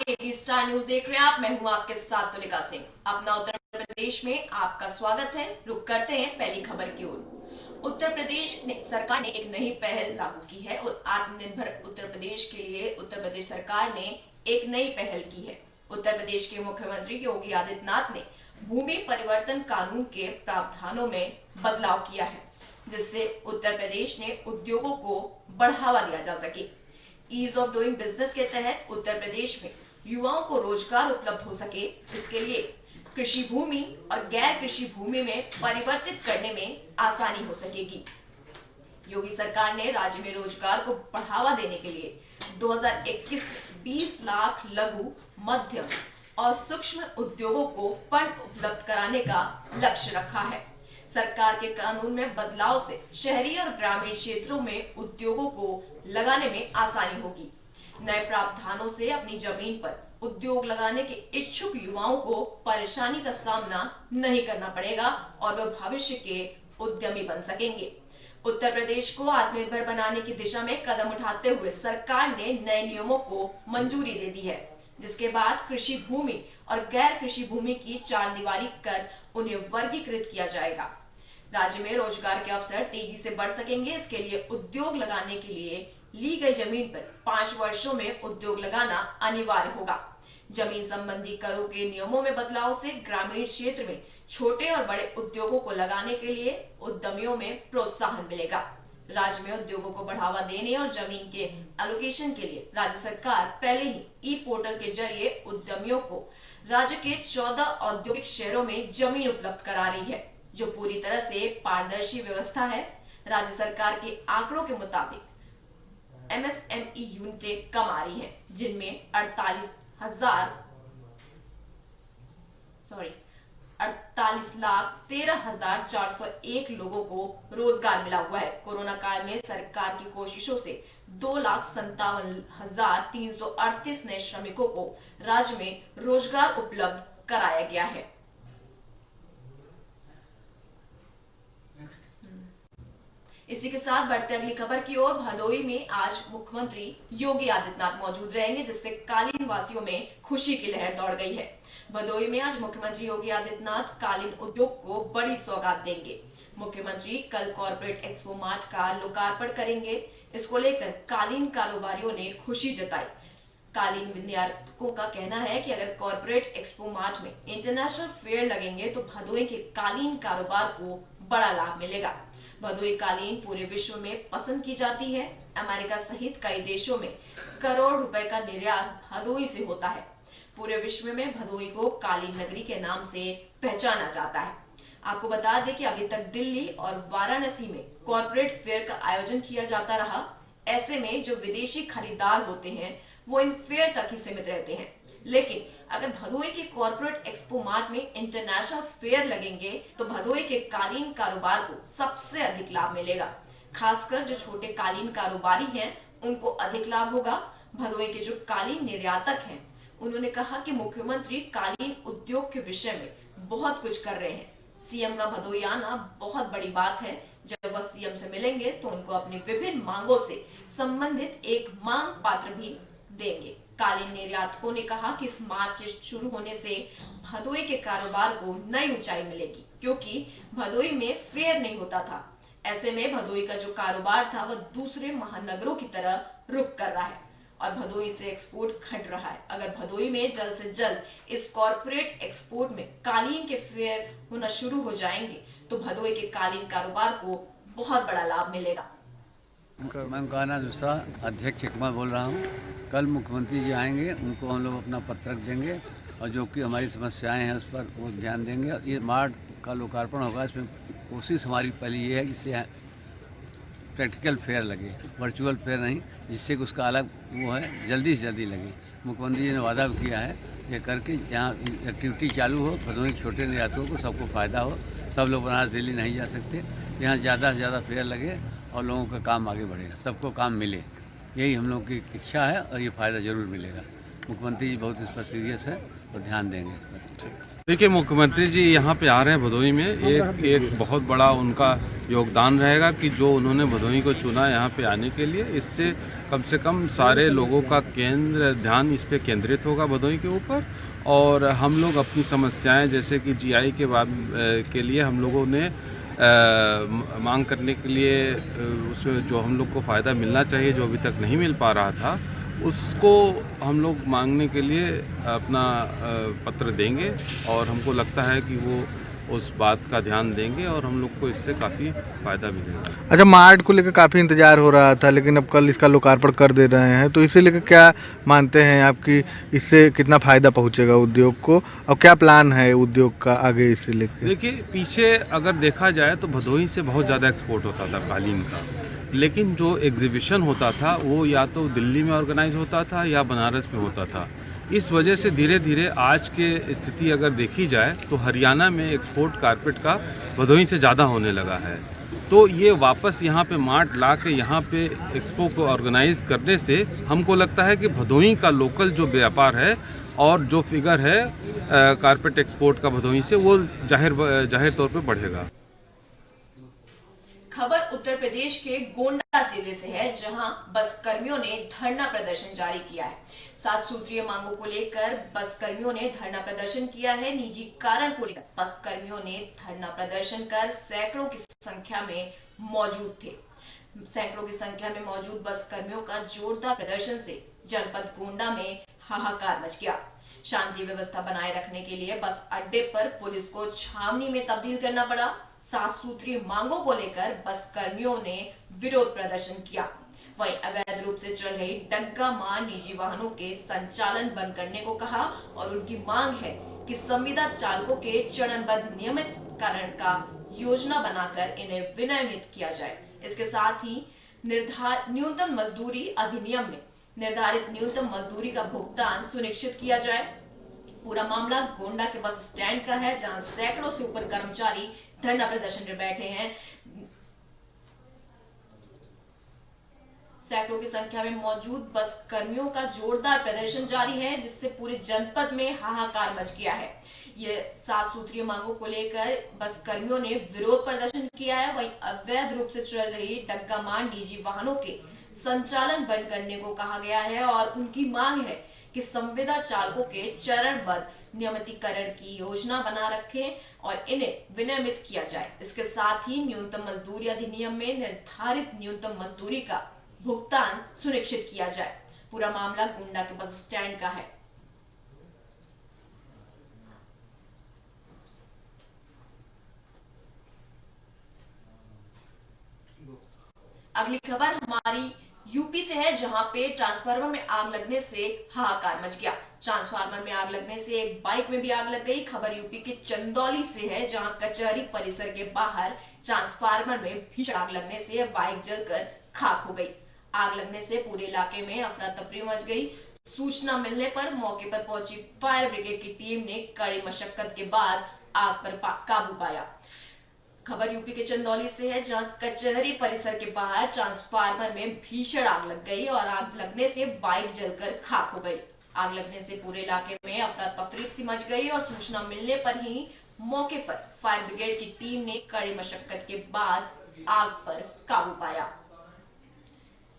AB star news देख रहे हैं आप। मैं हूं आपके साथ तुलिका सिंह। अपना उत्तर प्रदेश में आपका स्वागत है। रुक करते हैं पहली खबर की ओर। उत्तर प्रदेश सरकार ने एक नई पहल लागू की है और आत्मनिर्भर उत्तर प्रदेश के लिए उत्तर प्रदेश सरकार ने एक नई पहल की है। उत्तर प्रदेश के मुख्यमंत्री योगी आदित्यनाथ ने भूमि परिवर्तन कानून के प्रावधानों में बदलाव किया है, जिससे उत्तर प्रदेश ने उद्योगों को बढ़ावा दिया जा सके। ईज ऑफ डूइंग बिजनेस के तहत उत्तर प्रदेश में युवाओं को रोजगार उपलब्ध हो सके, इसके लिए कृषि भूमि और गैर कृषि भूमि में परिवर्तित करने में आसानी हो सकेगी। योगी सरकार ने राज्य में रोजगार को बढ़ावा देने के लिए 2021 में 20 लाख लघु, मध्यम और सूक्ष्म उद्योगों को फंड उपलब्ध कराने का लक्ष्य रखा है। सरकार के कानून में बदलाव से शहरी और ग्रामीण क्षेत्रों में उद्योगों को लगाने में आसानी होगी। नए प्रावधानों से अपनी जमीन पर उद्योग लगाने के इच्छुक युवाओं को परेशानी का सामना नहीं करना पड़ेगा और वे भविष्य के उद्यमी बन सकेंगे। उत्तर प्रदेश को आत्मनिर्भर बनाने की दिशा में कदम उठाते हुए सरकार ने नए नियमों को मंजूरी दे दी है, जिसके बाद कृषि भूमि और गैर कृषि भूमि की चार दीवारी कर उन्हें वर्गीकृत किया जाएगा। राज्य में रोजगार के अवसर तेजी से बढ़ सकेंगे। इसके लिए उद्योग लगाने के लिए ली गई जमीन पर 5 वर्षों में उद्योग लगाना अनिवार्य होगा। जमीन संबंधी करों के नियमों में बदलाव से ग्रामीण क्षेत्र में छोटे और बड़े उद्योगों को लगाने के लिए उद्यमियों में प्रोत्साहन मिलेगा। राज्य में उद्योगों को बढ़ावा देने और जमीन के एलोकेशन के लिए राज्य सरकार पहले ही ई पोर्टल के जरिए उद्यमियों को राज्य के 14 औद्योगिक शहरों में जमीन उपलब्ध करा रही है, जो पूरी तरह से पारदर्शी व्यवस्था है। राज्य सरकार के आंकड़ों के मुताबिक एमएसएमई यूनिटें कम आ रही हैं, जिनमें 48,13,401 लोगों को रोजगार मिला हुआ है। कोरोना काल में सरकार की कोशिशों से 2,57,338 नए श्रमिकों को राज्य में रोजगार उपलब्ध कराया गया है। इसी के साथ बढ़ते अगली खबर की ओर। भदोई में आज मुख्यमंत्री योगी आदित्यनाथ मौजूद रहेंगे, जिससे कालीन वासियों में खुशी की लहर दौड़ गई है। भदोई में आज मुख्यमंत्री योगी आदित्यनाथ कालीन उद्योग को बड़ी सौगात देंगे। मुख्यमंत्री कल कॉर्पोरेट एक्सपो मार्ट का लोकार्पण करेंगे। इसको लेकर कालीन कारोबारियों ने खुशी जताई। कालीन विनिर्माताओं का कहना है कि अगर कॉर्पोरेट एक्सपो मार्ट में इंटरनेशनल फेयर लगेंगे तो भदोई के कालीन कारोबार को बड़ा लाभ मिलेगा। भदोई कालीन पूरे विश्व में पसंद की जाती है। अमेरिका सहित कई देशों में करोड़ रुपए का निर्यात भदोई से होता है। पूरे विश्व में भदोई को कालीन नगरी के नाम से पहचाना जाता है। आपको बता दें कि अभी तक दिल्ली और वाराणसी में कॉर्पोरेट फेयर का आयोजन किया जाता रहा। ऐसे में जो विदेशी खरीदार होते हैं वो इन फेयर तक ही सीमित रहते हैं, लेकिन अगर भदोई के कॉर्पोरेट एक्सपो मार्ट में इंटरनेशनल फेयर लगेंगे तो भदोई के कालीन कारोबार को सबसे अधिक लाभ मिलेगा। खासकर जो छोटे कालीन कारोबारी हैं उनको अधिक लाभ होगा। भदोई के जो कालीन निर्यातक हैं उन्होंने कहा कि मुख्यमंत्री कालीन उद्योग के विषय में बहुत कुछ कर रहे हैं। सीएम का भदोई आना बहुत बड़ी बात है। जब वह सीएम से मिलेंगे तो उनको अपनी विभिन्न मांगों से संबंधित एक मांग पत्र भी देंगे। कालीन निर्यातकों ने कहा कि इस मार्च शुरू होने से भदोई के कारोबार को नई ऊंचाई मिलेगी, क्योंकि भदोई में फेयर नहीं होता था। ऐसे में भदोई का जो कारोबार था वह दूसरे महानगरों की तरह रुख कर रहा है और भदोई से एक्सपोर्ट घट रहा है। अगर भदोई में जल्द से जल्द इस कॉर्पोरेट एक्सपोर्ट में कालीन के फेयर होना शुरू हो जाएंगे तो भदोई के कालीन कारोबार को बहुत बड़ा लाभ मिलेगा। मैं उनका नाम दूसरा अध्यक्ष इकमा बोल रहा हूँ। कल मुख्यमंत्री जी आएंगे, उनको हम लोग अपना पत्रक देंगे और जो कि हमारी समस्याएं हैं उस पर वो ध्यान देंगे। और ये मार्ट का लोकार्पण होगा। इसमें कोशिश हमारी पहली ये है कि इससे प्रैक्टिकल फेयर लगे, वर्चुअल फेयर नहीं, जिससे कि उसका अलग वो है जल्दी से जल्दी लगे। मुख्यमंत्री जी ने वादा किया है ये करके यहाँ एक्टिविटी चालू हो, भदोई के छोटे निर्यातकों को सबको फ़ायदा हो। सब लोग बनारस दिल्ली नहीं जा सकते, यहाँ ज़्यादा से ज़्यादा फेयर लगे और लोगों का काम आगे बढ़ेगा, सबको काम मिले। यही हम लोगों की इच्छा है और ये फ़ायदा ज़रूर मिलेगा। मुख्यमंत्री जी बहुत इस पर सीरियस है तो ध्यान देंगे इस पर। देखिए, मुख्यमंत्री जी यहाँ पे आ रहे हैं भदोही में, एक बहुत बड़ा उनका योगदान रहेगा कि जो उन्होंने भदोही को चुना यहाँ पे आने के लिए। इससे कम से कम सारे लोगों का ध्यान इस पे केंद्रित होगा भदोही के ऊपर, और हम लोग अपनी समस्याएं जैसे कि जीआई के लिए हम लोगों ने मांग करने के लिए उसमें जो हम लोग को फ़ायदा मिलना चाहिए, जो अभी तक नहीं मिल पा रहा था, उसको हम लोग मांगने के लिए अपना पत्र देंगे, और हमको लगता है कि वो उस बात का ध्यान देंगे और हम लोग को इससे काफ़ी फ़ायदा मिलेगा। अच्छा, मार्ट को लेकर काफ़ी इंतजार हो रहा था, लेकिन अब कल इसका लोकार्पण कर दे रहे हैं, तो इसे लेकर क्या मानते हैं आपकी, इससे कितना फ़ायदा पहुंचेगा उद्योग को, और क्या प्लान है उद्योग का आगे इसे लेकर? देखिए, पीछे अगर देखा जाए तो भदोही से बहुत ज़्यादा एक्सपोर्ट होता था कालीन का, लेकिन जो एग्जीबिशन होता था वो या तो दिल्ली में ऑर्गेनाइज होता था या बनारस में होता था। इस वजह से धीरे धीरे आज के स्थिति अगर देखी जाए तो हरियाणा में एक्सपोर्ट कारपेट का भदोही से ज़्यादा होने लगा है। तो ये वापस यहाँ पे मार्ट ला के यहाँ पे एक्सपो को ऑर्गेनाइज करने से हमको लगता है कि भदोही का लोकल जो व्यापार है और जो फिगर है कारपेट एक्सपोर्ट का भदोही से, वो जाहिर तौर पे बढ़ेगा। खबर उत्तर प्रदेश के गोंडा जिले से है, जहां बस कर्मियों ने धरना प्रदर्शन जारी किया है। 7 सूत्रीय मांगों को लेकर बस कर्मियों ने धरना प्रदर्शन किया है। निजी कारण को लेकर बस कर्मियों ने धरना प्रदर्शन कर सैकड़ों की संख्या में मौजूद थे। सैकड़ों की संख्या में मौजूद बस कर्मियों का जोरदार प्रदर्शन से जनपद गोंडा में हाहाकार मच गया। शांति व्यवस्था बनाए रखने के लिए बस अड्डे पर पुलिस को छावनी में तब्दील करना पड़ा। 7 सूत्रीय मांगों को लेकर बस कर्मियों ने विरोध प्रदर्शन किया। वहीं अवैध रूप से चल रही डग्गा मार निजी वाहनों के संचालन बंद करने को कहा, और उनकी मांग है कि संविदा चालकों के चरणबद्ध नियमितकरण का योजना बनाकर इन्हें विनियमित किया जाए। इसके साथ ही न्यूनतम मजदूरी अधिनियम में निर्धारित न्यूनतम मजदूरी का भुगतान सुनिश्चित किया जाए। पूरा मामला गोंडा के बस स्टैंड का है, जहां सैकड़ों से ऊपर कर्मचारी धरना प्रदर्शन में बैठे हैं। सैकड़ों की संख्या में मौजूद बस कर्मियों का जोरदार प्रदर्शन जारी है, जिससे पूरे जनपद में हाहाकार मच गया है। ये 7 सूत्रीय मांगों को लेकर बस कर्मियों ने विरोध प्रदर्शन किया है। वहीं अवैध रूप से चल रही डग्गा मार निजी वाहनों के संचालन बंद करने को कहा गया है, और उनकी मांग है कि संविदा चालकों के चरणबद्ध नियमितीकरण की योजना बना रखें और इन्हें विनियमित किया जाए। इसके साथ ही न्यूनतम मजदूरी अधिनियम में निर्धारित न्यूनतम मजदूरी का भुगतान सुनिश्चित किया जाए। पूरा मामला गोंडा के बस स्टैंड का है। अगली खबर हमारी यूपी से है, जहां पे ट्रांसफार्मर में आग लगने से हाहाकार मच गया। ट्रांसफार्मर में आग लगने से एक बाइक में भी आग लग गई। खबर यूपी के चंदौली से है, जहां कचहरी परिसर के बाहर ट्रांसफार्मर में भीषण आग लगने से बाइक जलकर खाक हो गई। आग लगने से पूरे इलाके में अफरा तफरी मच गई। सूचना मिलने पर मौके पर पहुंची फायर ब्रिगेड की टीम ने कड़ी मशक्कत के बाद आग पर काबू पाया। खबर यूपी के चंदौली से है, जहां कचहरी परिसर के बाहर ट्रांसफार्मर में भीषण आग लग गई और आग लगने से बाइक जलकर खाक हो गई। आग लगने से पूरे इलाके में अफरा तफरी सी मच गई और सूचना मिलने पर ही मौके पर फायर ब्रिगेड की टीम ने कड़ी मशक्कत के बाद आग पर काबू पाया।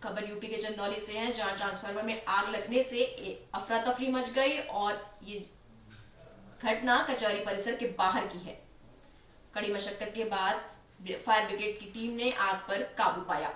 खबर यूपी के चंदौली से है, जहां ट्रांसफार्मर में आग लगने से अफरा तफरी मच गई और ये घटना कचहरी परिसर के बाहर की है। कड़ी मशक्कत के बाद फायर ब्रिगेड की टीम ने आग पर काबू पाया।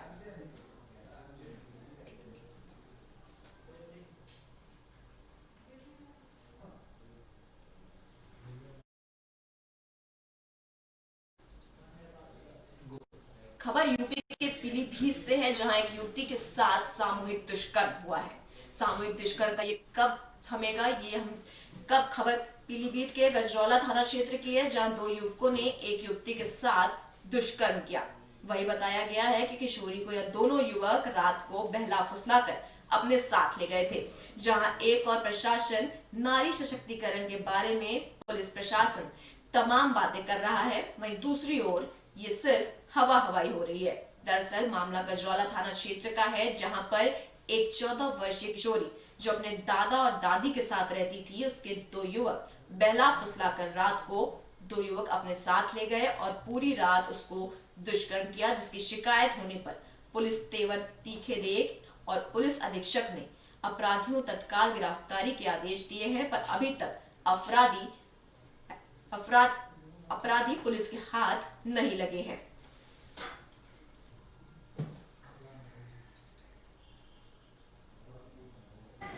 खबर यूपी के पीलीभीत से है, जहां एक युवती के साथ सामूहिक दुष्कर्म हुआ है। सामूहिक दुष्कर्म का ये कब थमेगा, ये हम कब खबर पीलीभीत के गजरौला थाना क्षेत्र की है, जहां 2 युवकों ने एक युवती के साथ दुष्कर्म किया। वही बताया गया है कि किशोरी को यह दोनों युवक रात को बहला फुसलाकर अपने साथ ले गए थे। जहां एक और प्रशासन नारी सशक्तिकरण के बारे में पुलिस प्रशासन तमाम बातें कर रहा है, वहीं दूसरी ओर ये सिर्फ हवा हवाई हो रही है। दरअसल मामला गजरौला थाना क्षेत्र का है, जहां पर एक 14 वर्षीय किशोरी जो अपने दादा और दादी के साथ रहती थी, उसके 2 युवक बहला फुसलाकर रात को 2 युवक अपने साथ ले गए और पूरी रात उसको दुष्कर्म किया, जिसकी शिकायत होने पर पुलिस तेवर तीखे देख और पुलिस अधीक्षक ने अपराधियों तत्काल गिरफ्तारी के आदेश दिए हैं, पर अभी तक अपराधी पुलिस के हाथ नहीं लगे हैं।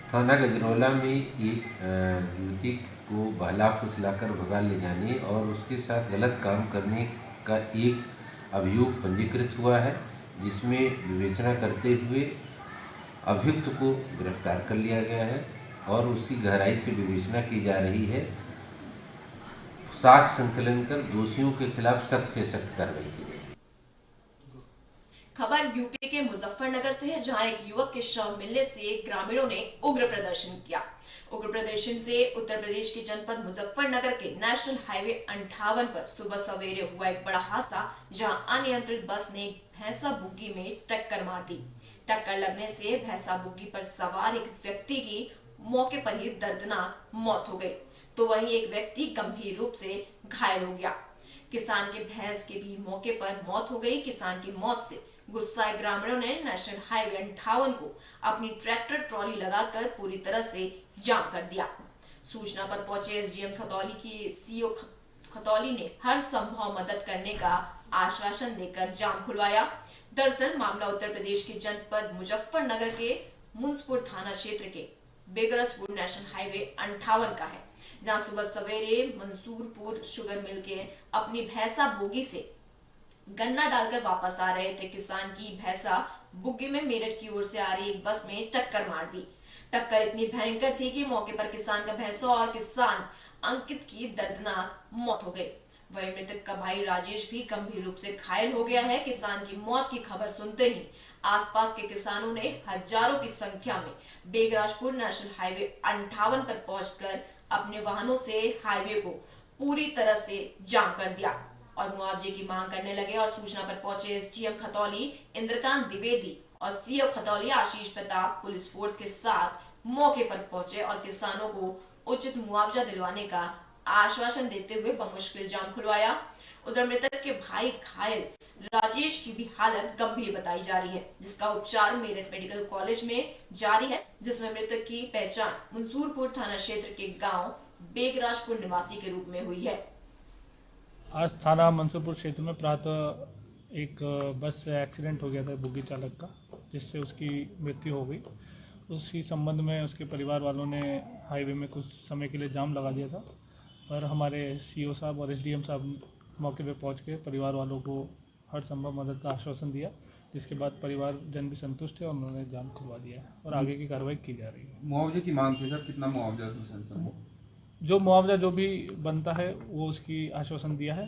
थाना गजरौला में एक युवती को बहला फुसलाकर भगा ले जाने और उसके साथ गलत काम करने का एक अभियोग पंजीकृत हुआ है, जिसमें विवेचना करते हुए अभियुक्त को गिरफ्तार कर लिया गया है और उसकी गहराई से विवेचना की जा रही है। साक्ष्य संकलन कर दोषियों के खिलाफ सख्त से सख्त कार्रवाई की जाएगी। खबर यूपी के मुजफ्फरनगर से है, जहां एक युवक के शव मिलने से ग्रामीणों ने उग्र प्रदर्शन किया। उग्र प्रदर्शन से उत्तर प्रदेश के जनपद मुजफ्फरनगर के नेशनल हाईवे 58 पर सुबह सवेरे हुआ एक बड़ा हादसा, जहां अनियंत्रित बस ने एक भैंसा बुग्गी में टक्कर मार दी। टक्कर लगने से भैंसा बुग्गी पर सवार एक व्यक्ति की मौके पर ही दर्दनाक मौत हो गई, तो वहीं एक व्यक्ति गंभीर रूप से घायल हो गया। किसान के भैंस की भी मौके पर मौत हो गई। किसान की मौत से गुस्साए ग्रामीणों ने नेशनल हाईवे 58 को अपनी ट्रैक्टर ट्रॉली लगाकर पूरी तरह से जाम कर दिया। सूचना पर पहुंचे एसडीएम खतौली की सीओ खतौली ने हर संभव मदद करने का आश्वासन देकर जाम खुलवाया। दरअसल मामला उत्तर प्रदेश के जनपद मुजफ्फरनगर के मुंसपुर थाना क्षेत्र के बेगरजपुर नेशनल हाईवे 58 का है, जहां सुबह सवेरे मंसूरपुर शुगर मिल के अपनी भैंसा बोगी से गन्ना डालकर वापस आ रहे थे। किसान की भैंसा बुग्गी में मेरठ की ओर से आ रही एक बस में टक्कर मार दी। टक्कर इतनी भयंकर थी कि मौके पर किसान का भैंसा और किसान अंकित की दर्दनाक मौत हो गई। वहीं मृतक का भाई राजेश भी गंभीर रूप से घायल हो गया है। किसान की मौत की खबर सुनते ही आसपास के किसानों ने हजारों की संख्या में बेगराजपुर नेशनल हाईवे 58 पर पहुंचकर अपने वाहनों से हाईवे को पूरी तरह से जाम कर दिया और मुआवजे की मांग करने लगे। और सूचना पर पहुंचे एसडीएम खतौली इंद्रकांत द्विवेदी और सीओ खतौली आशीष प्रताप पुलिस फोर्स के साथ मौके पर पहुंचे और किसानों को उचित मुआवजा दिलवाने का आश्वासन देते हुए बमुश्किल जाम खुलवाया। उधर मृतक के भाई घायल राजेश की भी हालत गंभीर बताई जा रही है, जिसका उपचार मेरठ मेडिकल कॉलेज में जारी है, जिसमें मृतक की पहचान मंसूरपुर थाना क्षेत्र के गांव बेगराजपुर निवासी के रूप में हुई है। आज थाना मंसूरपुर क्षेत्र में प्रातः एक बस से एक्सीडेंट हो गया था बुग्गी चालक का, जिससे उसकी मृत्यु हो गई। उसी संबंध में उसके परिवार वालों ने हाईवे में कुछ समय के लिए जाम लगा दिया था, पर हमारे सीओ साहब और एसडीएम साहब मौके पे पहुंच के परिवार वालों को हर संभव मदद का आश्वासन दिया, जिसके बाद परिवार जन भी संतुष्ट है और उन्होंने जाम खुलवा दिया है और आगे की कार्रवाई की जा रही है। मुआवजे की मांग थी सर, कितना मुआवजा जो मुआवजा जो भी बनता है वो उसकी आश्वासन दिया है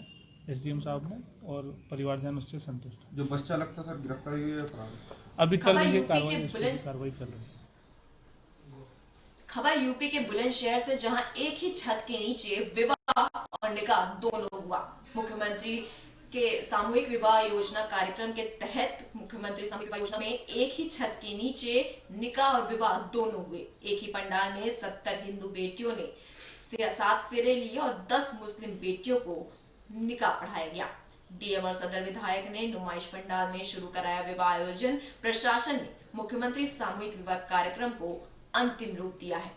एसडीएम साहब ने और परिवारजन उससे संतुष्ट है। जो बस चालक था सर गिरफ्तारी हुई है फरार? अभी चल रही है कार्रवाई चल रही है। खबर यूपी के बुलंदशहर से, जहां एक ही छत के नीचे विवाह और निकाह दोनों हुआ। मुख्यमंत्री के सामूहिक विवाह योजना कार्यक्रम के तहत मुख्यमंत्री सामूहिक विवाह योजना में एक ही छत के नीचे निकाह और विवाह दोनों हुए। एक ही पंडाल में 70 हिंदू बेटियों ने 7 फेरे लिए और 10 मुस्लिम बेटियों को निकाह पढ़ाया गया। डीएम और सदर विधायक ने नुमाइश पंडाल में शुरू कराया विवाह आयोजन। प्रशासन ने मुख्यमंत्री सामूहिक विवाह कार्यक्रम को अंतिम रूप दिया है।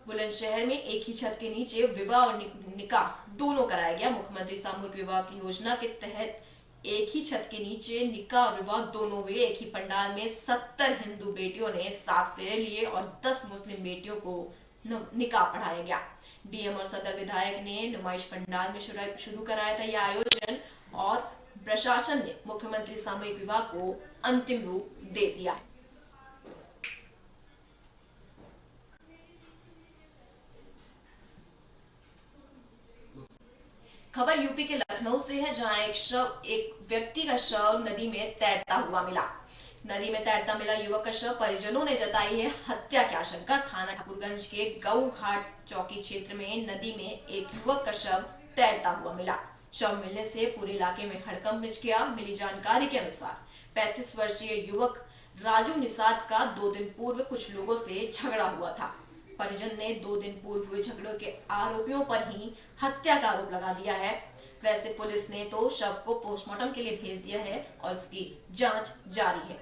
बुलंदशहर में एक ही छत के नीचे विवाह और निकाह दोनों कराया गया। मुख्यमंत्री सामूहिक विवाह की योजना के तहत एक ही छत के नीचे निकाह और विवाह दोनों हुए। एक ही पंडाल में 70 हिंदू बेटियों ने 7 फेरे लिए और 10 मुस्लिम बेटियों को निकाह पढ़ाया गया। डीएम और सदर विधायक ने नुमाइश पंडाल में शुरू कराया था यह आयोजन और प्रशासन ने मुख्यमंत्री सामूहिक विवाह को अंतिम रूप दे दिया है। खबर यूपी के लखनऊ से है, जहां एक व्यक्ति का शव नदी में तैरता हुआ मिला। नदी में तैरता मिला युवक का शव परिजनों ने जताई है हत्या की आशंका। थाना ठाकुरगंज के गऊ घाट चौकी क्षेत्र में नदी में एक युवक का शव तैरता हुआ मिला। शव मिलने से पूरे इलाके में हड़कंप मच गया। मिली जानकारी के अनुसार 35 वर्षीय युवक राजू निषाद का 2 दिन पूर्व कुछ लोगों से झगड़ा हुआ था। परिजन ने 2 दिन पूर्व हुए झगड़ों के आरोपियों पर ही हत्या का आरोप लगा दिया है। वैसे पुलिस ने तो शव को पोस्टमार्टम के लिए भेज दिया है और उसकी जांच जारी है।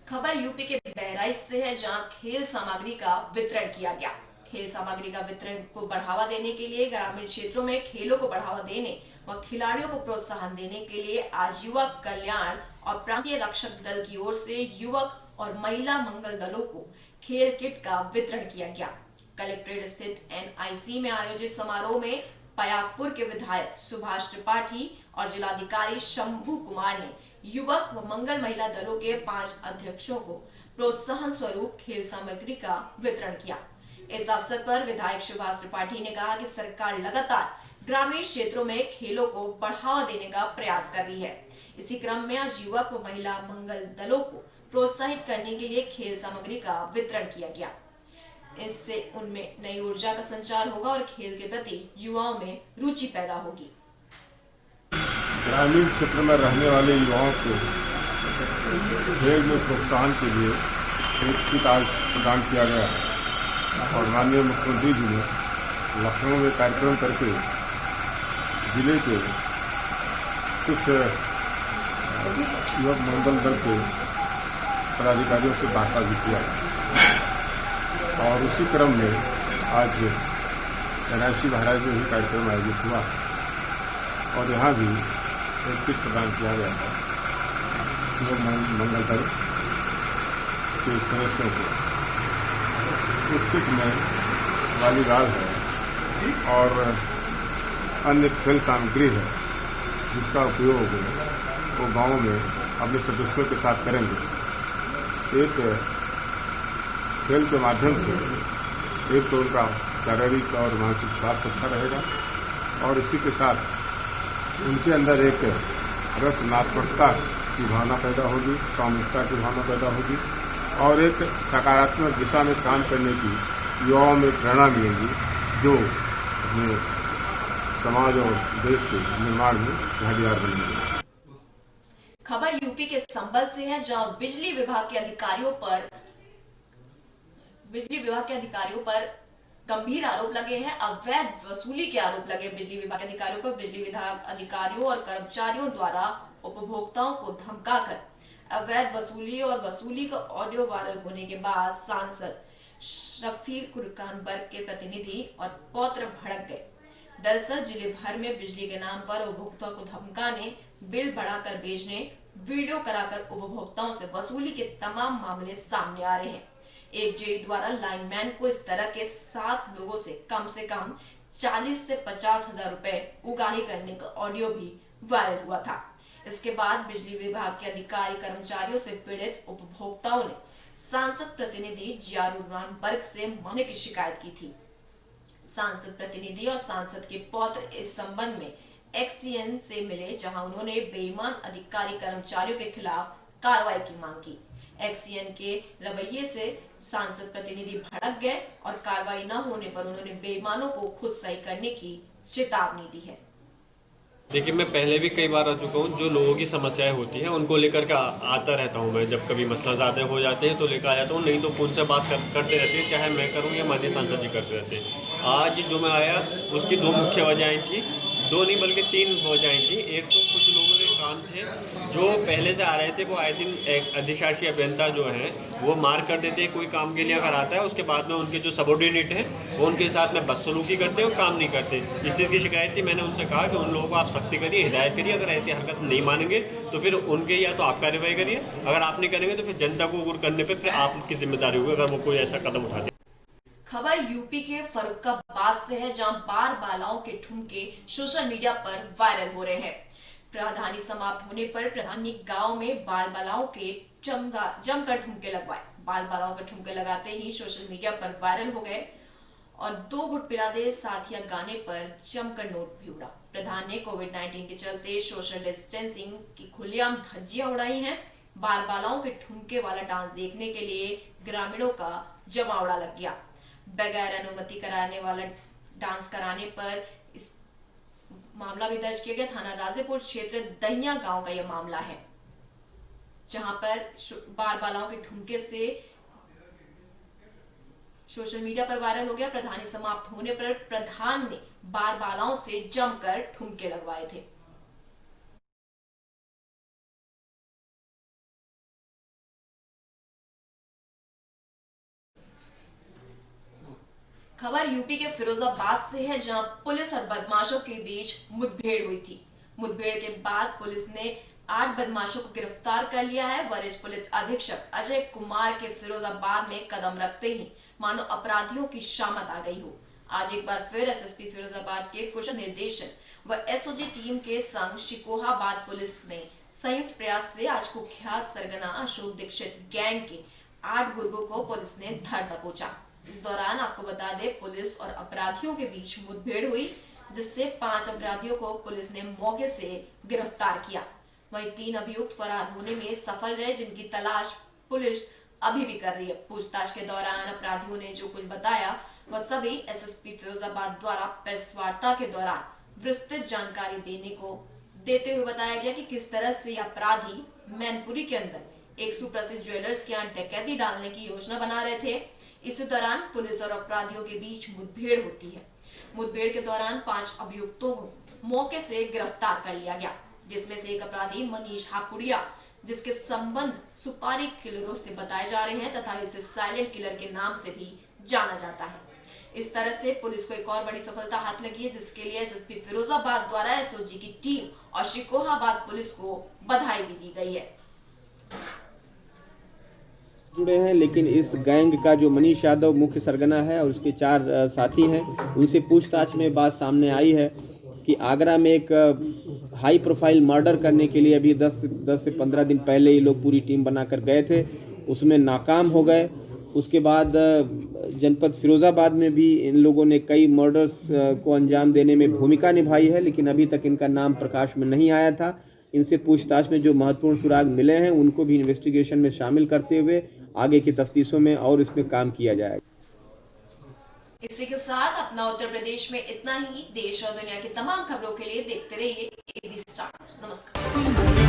खबर यूपी के बहराइच से है, जहां खेल सामग्री का वितरण किया गया। खेल सामग्री का वितरण को बढ़ावा देने के लिए ग्रामीण क्षेत्रों में खेलों को बढ़ावा देने व खिलाड़ियों को प्रोत्साहन देने के लिए आज युवक कल्याण और प्रांतीय रक्षक दल की ओर से युवक और महिला मंगल दलों को खेल किट का वितरण किया गया। कलेक्ट्रेट स्थित NIC में आयोजित समारोह में पयागपुर के विधायक सुभाष त्रिपाठी और जिलाधिकारी शंभू कुमार ने युवक व मंगल महिला दलों के 5 अध्यक्षों को प्रोत्साहन स्वरूप खेल सामग्री का वितरण किया। इस अवसर पर विधायक सुभाष त्रिपाठी ने कहा कि सरकार लगातार ग्रामीण क्षेत्रों में खेलों को बढ़ावा देने का प्रयास कर रही है। इसी क्रम में आज युवक व महिला मंगल दलों को प्रोत्साहित करने के लिए खेल सामग्री का वितरण किया गया। इससे उनमें नई ऊर्जा का संचार होगा और खेल के प्रति युवाओं में रुचि पैदा होगी। ग्रामीण क्षेत्र में रहने वाले युवाओं को खेल में प्रोत्साहन के लिए एक किट आज प्रदान किया गया है और माननीय मुख्यमंत्री जी ने लखनऊ में कार्यक्रम करके जिले के कुछ युवक मंगल दल के पदाधिकारियों से वार्ता भी किया और उसी क्रम में आज NIC बहराइच में भी कार्यक्रम आयोजित हुआ और यहाँ भी एक किट प्रदान किया गया था युवक मंगल दल के सदस्यों को। उस किट में वॉलीबॉल है और अन्य खेल सामग्री है जिसका उपयोग वो गाँव में अपने सदस्यों के साथ करेंगे। एक खेल के माध्यम से एक तो उनका शारीरिक और मानसिक स्वास्थ्य अच्छा रहेगा और इसी के साथ उनके अंदर एक रचनात्मकता की भावना पैदा होगी, सामूहिकता की भावना पैदा होगी और एक सकारात्मक दिशा में काम करने की युवाओं में प्रेरणा मिलेगी जो अपने समाज और देश के निर्माण में भागीदार बनेंगे। खबर यूपी के संबल से है, जहां बिजली विभाग के अधिकारियों पर गंभीर आरोप लगे हैं। अवैध वसूली के आरोप लगे बिजली विभाग के अधिकारियों पर। बिजली विभाग अधिकारियों और कर्मचारियों द्वारा उपभोक्ताओं को धमकाकर अवैध वसूली का ऑडियो वायरल होने के बाद सांसद शफीर कुरकान वर्ग के प्रतिनिधि और पौत्र भड़क गए। दरअसल जिले भर में बिजली के नाम पर उपभोक्ताओं को धमकाने, बिल बढ़ाकर भेजने, वीडियो कराकर उपभोक्ताओं से वसूली के तमाम मामले सामने आ रहे हैं। एक जेई द्वारा लाइनमैन को इस तरह के 7 लोगों से कम 40 से 50 हजार रुपए उगाही करने का ऑडियो भी वायरल हुआ था। इसके बाद बिजली विभाग के अधिकारी कर्मचारियों से पीड़ित उपभोक्ताओं ने सांसद प्रतिनिधि जियारुर्रहमान वर्ग से मांगने की शिकायत की थी। सांसद प्रतिनिधि और सांसद के पौत्र इस संबंध में XCN से मिले, जहां उन्होंने बेईमान अधिकारी कर्मचारियों के खिलाफ कार्रवाई की मांग की। XCN के रवैये से सांसद प्रतिनिधि भड़क गए और कार्रवाई न होने पर उन्होंने बेईमानों को खुद सही करने की चेतावनी दी है। देखिए, मैं पहले भी कई बार आ चुका हूँ। जो लोगों की समस्याएं होती हैं उनको लेकर के आता रहता हूँ। मैं जब कभी मसला ज़्यादा हो जाते हैं तो लेकर आ जाता हूँ, नहीं तो फोन से बात करते रहते हैं, चाहे मैं करूँ या माननीय सांसद जी करते रहते हैं। आज जो मैं आया उसकी 2 मुख्य वजहें थी, 2 नहीं बल्कि 3 वजहें थी। एक तो कुछ लोगों के काम थे जो पहले से आ रहे थे, वो आए दिन एक अधिशासी अभियंता जो है वो मार कर देते हैं कोई काम के लिए अगर आता है, उसके बाद में उनके जो सबॉर्डिनेट हैं वो उनके साथ में बदसलूकी करते हैं और काम नहीं करते। इस चीज़ की शिकायत थी। मैंने उनसे कहा कि उन लोगों को आप सख्ती करिए, हिदायत करिए, अगर ऐसी हरकत नहीं मानेंगे तो फिर उनके या तो आप कार्रवाई करिए, अगर आप नहीं करेंगे तो फिर जनता को गुर करने पर फिर आपकी जिम्मेदारी होगी अगर वो कोई ऐसा कदम उठाते। खबर यूपी के फर्रुखाबाद से है, जहां बार बालाओं के ठुमके सोशल मीडिया पर वायरल हो रहे हैं। प्रधानी समाप्त होने पर प्रधानी गांव में बाल बालाओं के जमकर ठुमके लगवाए। बाल बालाओं के ठुमके लगाते ही सोशल मीडिया पर वायरल हो गए और 2 गुट पिला दे साथिया गाने पर जमकर नोट भी उड़ा। प्रधान ने कोविड-19 के चलते सोशल डिस्टेंसिंग की खुलेआम धज्जियां उड़ाई हैं। बाल बालाओं के ठुमके वाला डांस देखने के लिए ग्रामीणों का जमावड़ा लग गया। बगैर अनुमति कराने वाला डांस कराने पर इस मामला भी दर्ज किया गया। थाना राजेपुर क्षेत्र दहिया गांव का यह मामला है, जहां पर बार बालाओं के ठुमके से सोशल मीडिया पर वायरल हो गया। प्रधानी समाप्त होने पर प्रधान ने बार बालाओं से जमकर ठुमके लगवाए थे। खबर यूपी के फिरोजाबाद से है, जहां पुलिस और बदमाशों के बीच मुठभेड़ हुई थी। मुठभेड़ के बाद पुलिस ने 8 बदमाशों को गिरफ्तार कर लिया है। वरिष्ठ पुलिस अधीक्षक अजय कुमार के फिरोजाबाद में कदम रखते ही मानो अपराधियों की शामत आ गई हो। आज एक बार फिर एसएसपी फिरोजाबाद के कुशल निर्देशन व एसओजी टीम के संग शिकोहाबाद पुलिस ने संयुक्त प्रयास से आज कुख्यात सरगना अशोक दीक्षित गैंग के 8 गुर्गों को पुलिस ने धर दबोचा। इस दौरान आपको बता दें, पुलिस और अपराधियों के बीच मुठभेड़ हुई, जिससे 5 अपराधियों को पुलिस ने मौके से गिरफ्तार किया। वहीं 3 अभियुक्त फरार होने में सफल रहे, जिनकी तलाश पुलिस अभी भी कर रही है। पूछताछ के दौरान अपराधियों ने जो कुछ बताया वह सभी एसएसपी फिरोजाबाद द्वारा प्रेस वार्ता के दौरान विस्तृत जानकारी देते हुए बताया गया कि किस तरह से अपराधी मैनपुरी के अंदर एक सुप्रसिद्ध ज्वेलर्स के यहाँ डकैती डालने की योजना बना रहे थे। इसी दौरान पुलिस और अपराधियों के बीच मुठभेड़ होती है। मुठभेड़ के दौरान 5 अभियुक्तों को मौके से गिरफ्तार कर लिया गया, जिसमें से एक अपराधी मनीष हापुड़िया, जिसके संबंध सुपारी किलरों से बताए जा रहे हैं तथा इसे साइलेंट किलर के नाम से भी जाना जाता है। इस तरह से पुलिस को एक और बड़ी सफलता हाथ लगी है, जिसके लिए एसएसपी फिरोजाबाद द्वारा एसओजी की टीम और शिकोहाबाद पुलिस को बधाई भी दी गई है। जुड़े हैं, लेकिन इस गैंग का जो मनीष यादव मुख्य सरगना है और उसके 4 साथी हैं, उनसे पूछताछ में बात सामने आई है कि आगरा में एक हाई प्रोफाइल मर्डर करने के लिए अभी 10 से 15 दिन पहले ये लोग पूरी टीम बनाकर गए थे, उसमें नाकाम हो गए। उसके बाद जनपद फिरोजाबाद में भी इन लोगों ने कई मर्डर्स को अंजाम देने में भूमिका निभाई है, लेकिन अभी तक इनका नाम प्रकाश में नहीं आया था। इनसे पूछताछ में जो महत्वपूर्ण सुराग मिले हैं उनको भी इन्वेस्टिगेशन में शामिल करते हुए आगे की तफ्तीशों में और इसमें काम किया जाएगा। इसी के साथ अपना उत्तर प्रदेश में इतना ही। देश और दुनिया की तमाम खबरों के लिए देखते रहिए एबी स्टार। नमस्कार।